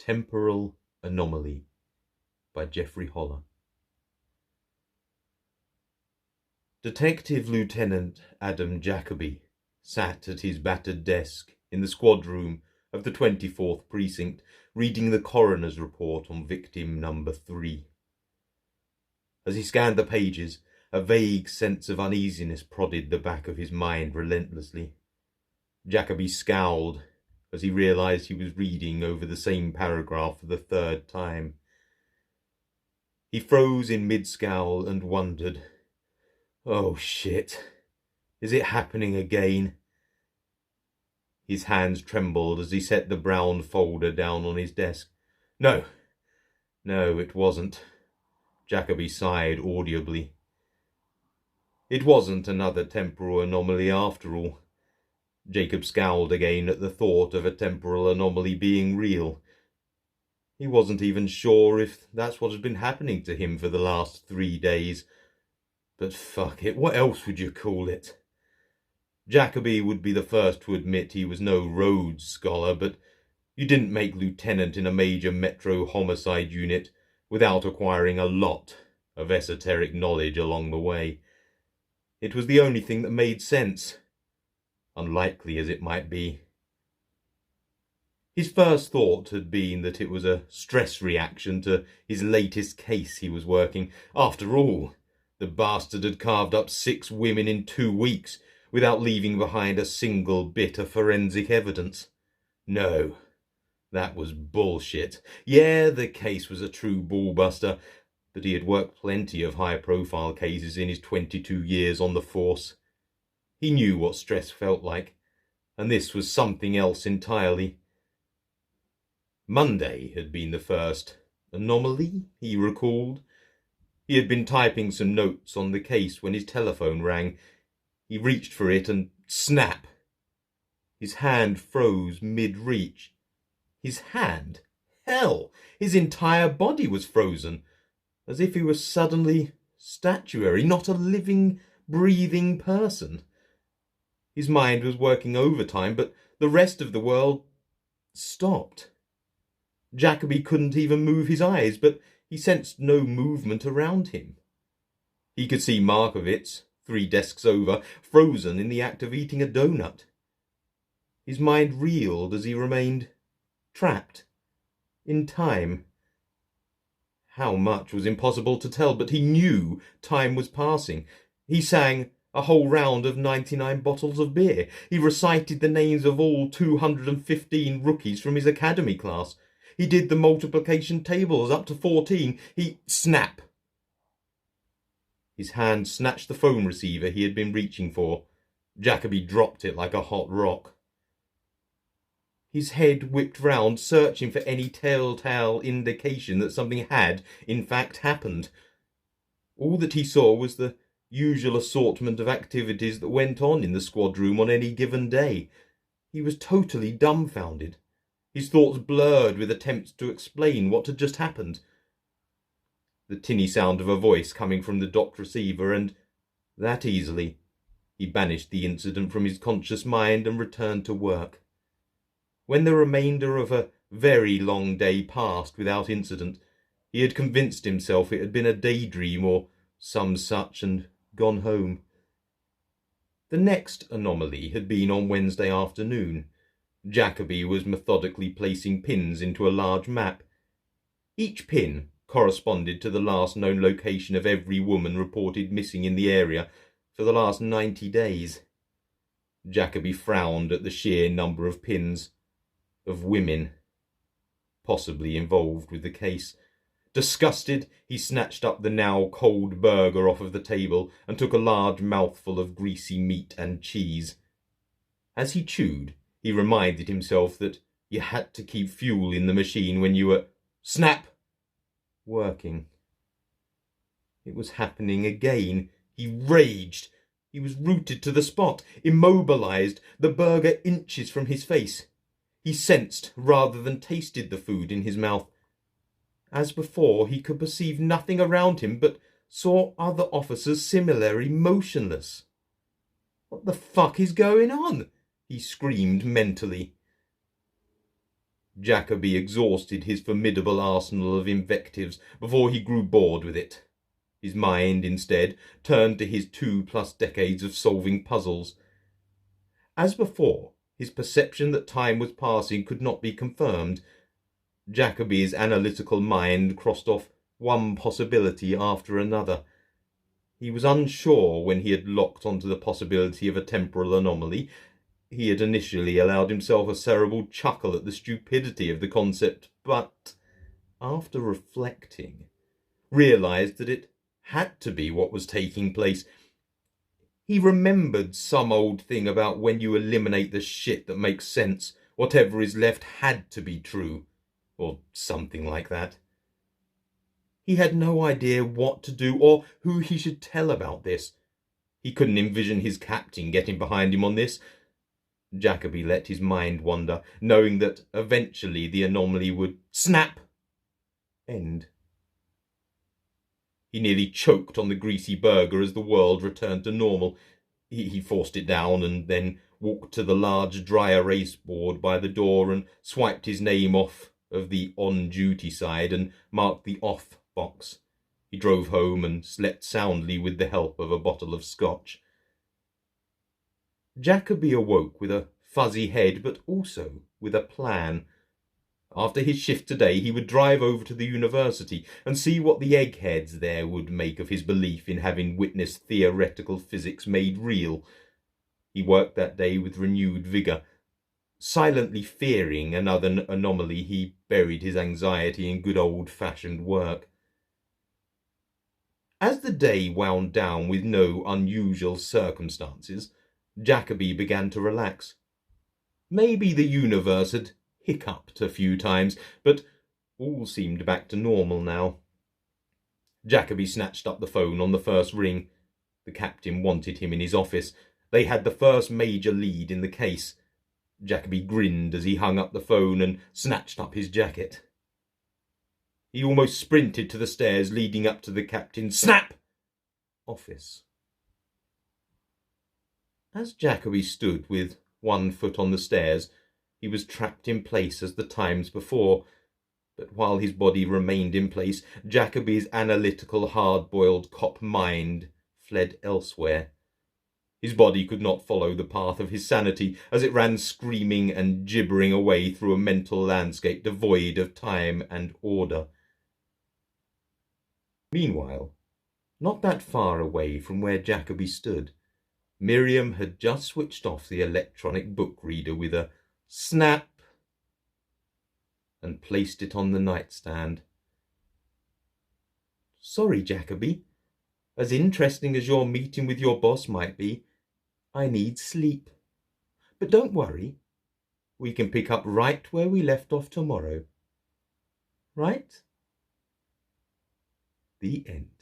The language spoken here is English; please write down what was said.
Temporal Anomaly by Jeffrey Hollar. Detective Lieutenant Adam Jacoby sat at his battered desk in the squad room of the 24th Precinct, reading the coroner's report on victim number 3. As he scanned the pages, a vague sense of uneasiness prodded the back of his mind relentlessly. Jacoby scowled as he realized he was reading over the same paragraph for the 3rd time. He froze in mid-scowl and wondered, "Oh shit, is it happening again?" His hands trembled as he set the brown folder down on his desk. No, it wasn't. Jacoby sighed audibly. It wasn't another temporal anomaly after all. Jacob scowled again at the thought of a temporal anomaly being real. He wasn't even sure if that's what had been happening to him for the last 3 days. But fuck it, what else would you call it? Jacoby would be the first to admit he was no Rhodes Scholar, but you didn't make lieutenant in a major metro homicide unit without acquiring a lot of esoteric knowledge along the way. It was the only thing that made sense, unlikely as it might be. His first thought had been that it was a stress reaction to his latest case he was working. After all, the bastard had carved up 6 women in 2 weeks without leaving behind a single bit of forensic evidence. No, that was bullshit. Yeah, the case was a true ballbuster, but he had worked plenty of high-profile cases in his 22 years on the force. He knew what stress felt like, and this was something else entirely. Monday had been the first anomaly, he recalled. He had been typing some notes on the case when his telephone rang. He reached for it and snap! His hand froze mid-reach. His hand? Hell! His entire body was frozen, as if he was suddenly statuary, not a living, breathing person. His mind was working overtime, but the rest of the world stopped. Jacoby couldn't even move his eyes, but he sensed no movement around him. He could see Markovitz, 3 desks over, frozen in the act of eating a donut. His mind reeled as he remained trapped in time. How much was impossible to tell, but he knew time was passing. He sang a whole round of 99 bottles of beer. He recited the names of all 215 rookies from his academy class. He did the multiplication tables up to 14. Snap! His hand snatched the phone receiver he had been reaching for. Jacoby dropped it like a hot rock. His head whipped round, searching for any telltale indication that something had, in fact, happened. All that he saw was the usual assortment of activities that went on in the squad room on any given day. He was totally dumbfounded. His thoughts blurred with attempts to explain what had just happened. The tinny sound of a voice coming from the docked receiver, and that easily he banished the incident from his conscious mind and returned to work. When the remainder of a very long day passed without incident, he had convinced himself it had been a daydream or some such and gone home. The next anomaly had been on Wednesday afternoon. Jacoby was methodically placing pins into a large map. Each pin corresponded to the last known location of every woman reported missing in the area for the last 90 days. Jacoby frowned at the sheer number of pins, of women possibly involved with the case. Disgusted, he snatched up the now cold burger off of the table and took a large mouthful of greasy meat and cheese. As he chewed, he reminded himself that you had to keep fuel in the machine when you were working. It was happening again. He raged. He was rooted to the spot, immobilized, the burger inches from his face. He sensed rather than tasted the food in his mouth. As before, he could perceive nothing around him, but saw other officers similarly motionless. What the fuck is going on? He screamed mentally. Jacoby exhausted his formidable arsenal of invectives before he grew bored with it. His mind, instead, turned to his 2+ decades of solving puzzles. As before, his perception that time was passing could not be confirmed. Jacoby's analytical mind crossed off one possibility after another. He was unsure when he had locked onto the possibility of a temporal anomaly. He had initially allowed himself a cerebral chuckle at the stupidity of the concept, but, after reflecting, realised that it had to be what was taking place. He remembered some old thing about when you eliminate the shit that makes sense, whatever is left had to be true, or something like that. He had no idea what to do or who he should tell about this. He couldn't envision his captain getting behind him on this. Jacoby let his mind wander, knowing that eventually the anomaly would snap, end. He nearly choked on the greasy burger as the world returned to normal. He forced it down and then walked to the large dry erase board by the door and swiped his name off of the on-duty side and marked the off box. He drove home and slept soundly with the help of a bottle of scotch. Jacoby awoke with a fuzzy head, but also with a plan. After his shift today, he would drive over to the university and see what the eggheads there would make of his belief in having witnessed theoretical physics made real. He worked that day with renewed vigour. Silently fearing another anomaly, he buried his anxiety in good old-fashioned work. As the day wound down with no unusual circumstances, Jacoby began to relax. Maybe the universe had hiccuped a few times, but all seemed back to normal now. Jacoby snatched up the phone on the first ring. The captain wanted him in his office. They had the first major lead in the case. Jacoby grinned as he hung up the phone and snatched up his jacket. He almost sprinted to the stairs leading up to the captain's office. As Jacoby stood with one foot on the stairs, he was trapped in place as the times before. But while his body remained in place, Jacoby's analytical, hard-boiled cop mind fled elsewhere. His body could not follow the path of his sanity as it ran screaming and gibbering away through a mental landscape devoid of time and order. Meanwhile, not that far away from where Jacoby stood, Miriam had just switched off the electronic book reader with a snap and placed it on the nightstand. "Sorry, Jacoby. As interesting as your meeting with your boss might be, I need sleep. But don't worry. We can pick up right where we left off tomorrow. Right?" The end.